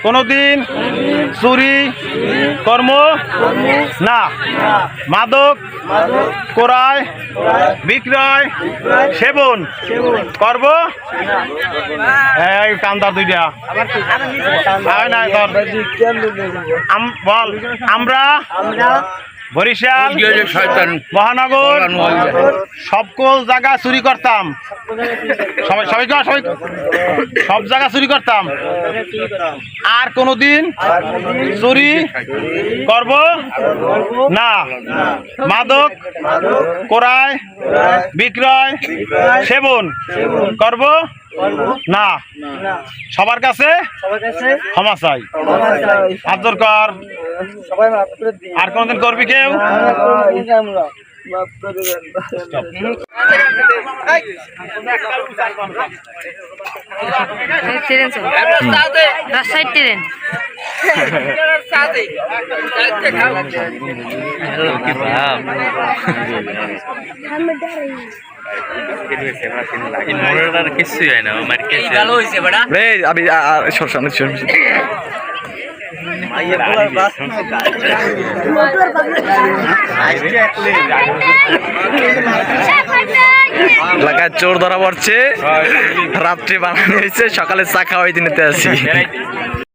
কোনোদিন চুরি কর্ম না, মাদক ক্রয় বিক্রয় সেবন করব। এই কান্দার দুইটা বল। আমরা বরিশাল মহানগর সকল জায়গা চুরি করতাম, সব জায়গা চুরি করতাম, আর কোনোদিন চুরি করব না, মাদক ক্রয় বিক্রয় সেবন করব না, সবার কাছে ক্ষমা চাই। আদর কর। আর কোনদিন করবি কেউ? রাজশাহী ট্রেন কিছুই হয় না। এলাকায় চোর ধরা পড়ছে, রাত্রে বানানো হয়েছে, সকালে চা খাওয়াই দিতে আসি।